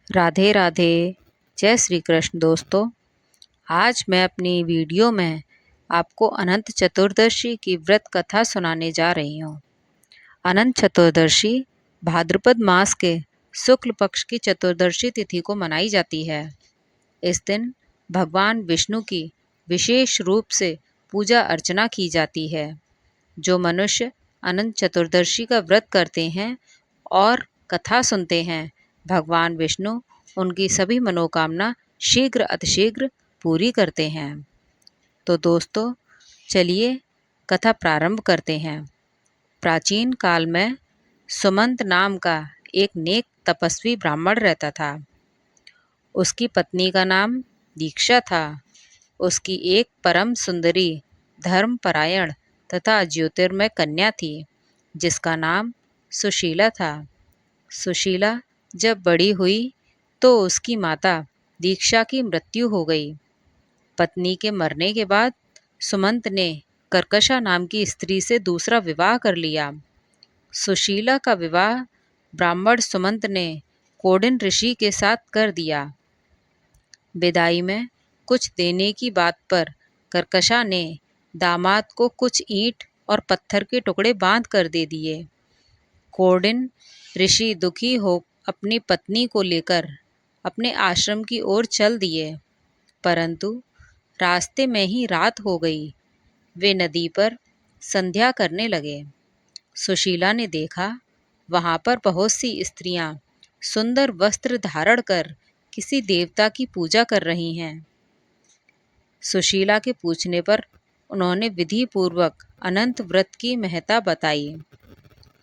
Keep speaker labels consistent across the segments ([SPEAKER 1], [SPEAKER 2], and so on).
[SPEAKER 1] राधे राधे। जय श्री कृष्ण दोस्तों। आज मैं अपनी वीडियो में आपको अनंत चतुर्दशी की व्रत कथा सुनाने जा रही हूँ। अनंत चतुर्दशी भाद्रपद मास के शुक्ल पक्ष की चतुर्दशी तिथि को मनाई जाती है। इस दिन भगवान विष्णु की विशेष रूप से पूजा अर्चना की जाती है। जो मनुष्य अनंत चतुर्दशी का व्रत करते हैं और कथा सुनते हैं, भगवान विष्णु उनकी सभी मनोकामना शीघ्र अतिशीघ्र पूरी करते हैं। तो दोस्तों, चलिए कथा प्रारंभ करते हैं। प्राचीन काल में सुमंत नाम का एक नेक तपस्वी ब्राह्मण रहता था। उसकी पत्नी का नाम दीक्षा था। उसकी एक परम सुंदरी, धर्मपरायण तथा ज्योतिर्मय कन्या थी, जिसका नाम सुशीला था। सुशीला जब बड़ी हुई तो उसकी माता दीक्षा की मृत्यु हो गई। पत्नी के मरने के बाद सुमंत ने कर्कशा नाम की स्त्री से दूसरा विवाह कर लिया। सुशीला का विवाह ब्राह्मण सुमंत ने कौंडिन्य ऋषि के साथ कर दिया। विदाई में कुछ देने की बात पर कर्कशा ने दामाद को कुछ ईंट और पत्थर के टुकड़े बांध कर दे दिए। कौंडिन्य ऋषि दुखी हो अपनी पत्नी को लेकर अपने आश्रम की ओर चल दिए, परंतु रास्ते में ही रात हो गई। वे नदी पर संध्या करने लगे। सुशीला ने देखा, वहां पर बहुत सी स्त्रियां सुंदर वस्त्र धारण कर किसी देवता की पूजा कर रही हैं। सुशीला के पूछने पर उन्होंने विधि पूर्वक अनंत व्रत की महत्ता बताई।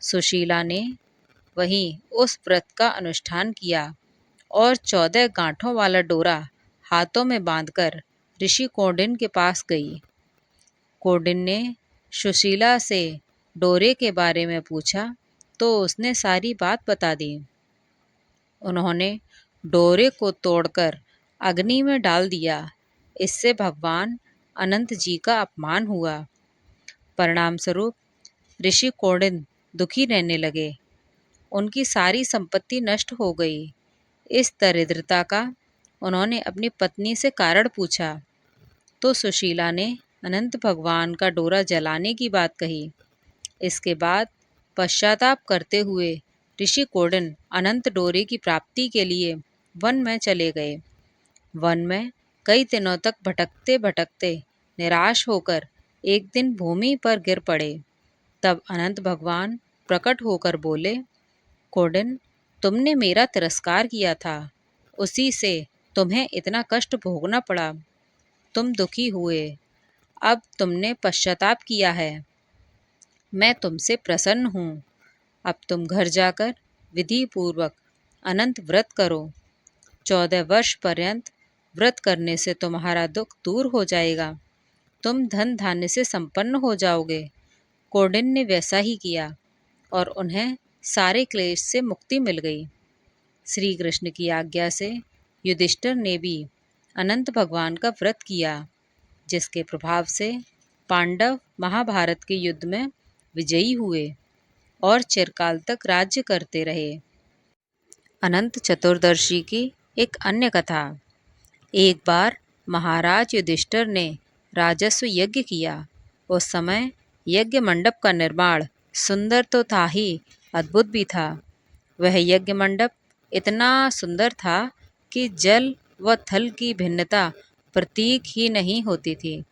[SPEAKER 1] सुशीला ने वहीं उस व्रत का अनुष्ठान किया और 14 गांठों वाला डोरा हाथों में बांधकर ऋषि कौंडिन्य के पास गई। कौंडिन्य ने सुशीला से डोरे के बारे में पूछा तो उसने सारी बात बता दी। उन्होंने डोरे को तोड़कर अग्नि में डाल दिया। इससे भगवान अनंत जी का अपमान हुआ। परिणाम स्वरूप ऋषि कौंडिन्य दुखी रहने लगे। उनकी सारी संपत्ति नष्ट हो गई। इस दरिद्रता का उन्होंने अपनी पत्नी से कारण पूछा तो सुशीला ने अनंत भगवान का डोरा जलाने की बात कही। इसके बाद पश्चाताप करते हुए ऋषि कौंडिन्य अनंत डोरे की प्राप्ति के लिए वन में चले गए। वन में कई दिनों तक भटकते भटकते निराश होकर एक दिन भूमि पर गिर पड़े। तब अनंत भगवान प्रकट होकर बोले, कौंडिन्य, तुमने मेरा तिरस्कार किया था, उसी से तुम्हें इतना कष्ट भोगना पड़ा। तुम दुखी हुए, अब तुमने पश्चाताप किया है। मैं तुमसे प्रसन्न हूँ। अब तुम घर जाकर विधि पूर्वक अनंत व्रत करो। 14 वर्ष पर्यंत व्रत करने से तुम्हारा दुख दूर हो जाएगा। तुम धन धान्य से संपन्न हो जाओगे। कौंडिन्य ने वैसा ही किया और उन्हें सारे क्लेश से मुक्ति मिल गई। श्री कृष्ण की आज्ञा से युधिष्ठिर ने भी अनंत भगवान का व्रत किया, जिसके प्रभाव से पांडव महाभारत के युद्ध में विजयी हुए और चिरकाल तक राज्य करते रहे। अनंत चतुर्दशी की एक अन्य कथा। एक बार महाराज युधिष्ठिर ने राजस्व यज्ञ किया। उस समय यज्ञ मंडप का निर्माण सुंदर तो था ही, अद्भुत भी था। वह यज्ञ मंडप इतना सुंदर था कि जल व थल की भिन्नता प्रतीक ही नहीं होती थी।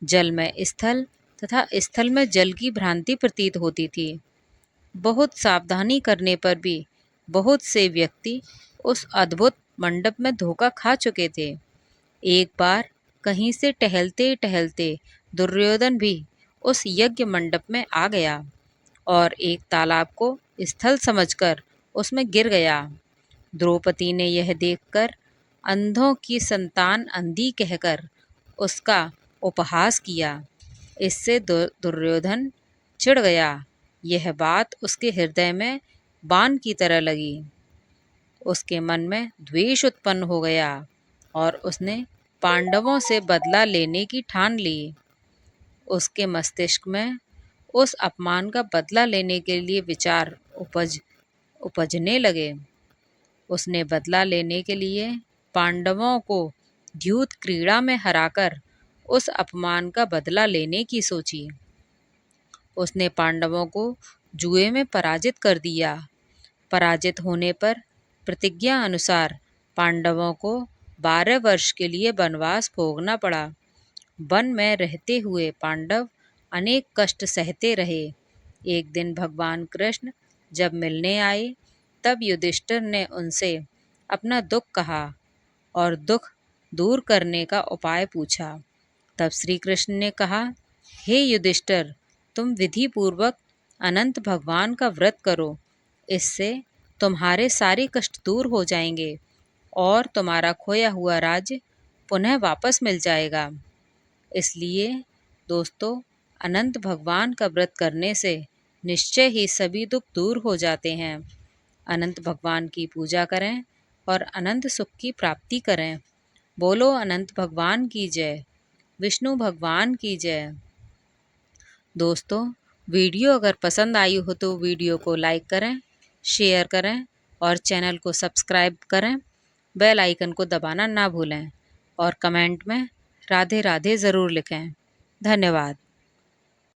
[SPEAKER 1] जल में स्थल तथा स्थल में जल की भ्रांति प्रतीत होती थी। बहुत सावधानी करने पर भी बहुत से व्यक्ति उस अद्भुत मंडप में धोखा खा चुके थे। एक बार कहीं से टहलते टहलते दुर्योधन भी उस यज्ञ मंडप में आ गया और एक तालाब को स्थल समझकर उसमें गिर गया। द्रौपदी ने यह देखकर अंधों की संतान अंधी कहकर उसका उपहास किया। इससे दुर्योधन चिढ़ गया। यह बात उसके हृदय में बाण की तरह लगी। उसके मन में द्वेष उत्पन्न हो गया और उसने पांडवों से बदला लेने की ठान ली। उसके मस्तिष्क में उस अपमान का बदला लेने के लिए विचार उपजने लगे। उसने बदला लेने के लिए पांडवों को द्यूत क्रीड़ा में हराकर उस अपमान का बदला लेने की सोची। उसने पांडवों को जुए में पराजित कर दिया। पराजित होने पर प्रतिज्ञा अनुसार पांडवों को 12 वर्ष के लिए वनवास भोगना पड़ा। वन में रहते हुए पांडव अनेक कष्ट सहते रहे। एक दिन भगवान कृष्ण जब मिलने आए तब युधिष्ठिर ने उनसे अपना दुख कहा और दुख दूर करने का उपाय पूछा। तब श्री कृष्ण ने कहा, हे युधिष्ठिर, तुम विधि पूर्वक अनंत भगवान का व्रत करो। इससे तुम्हारे सारे कष्ट दूर हो जाएंगे और तुम्हारा खोया हुआ राज्य पुनः वापस मिल जाएगा। इसलिए दोस्तों, अनंत भगवान का व्रत करने से निश्चय ही सभी दुख दूर हो जाते हैं। अनंत भगवान की पूजा करें और अनंत सुख की प्राप्ति करें। बोलो अनंत भगवान की जय, विष्णु भगवान की जय। दोस्तों, वीडियो अगर पसंद आई हो तो वीडियो को लाइक करें, शेयर करें और चैनल को सब्सक्राइब करें। बेल आइकन को दबाना ना भूलें और कमेंट में राधे राधे ज़रूर लिखें। धन्यवाद।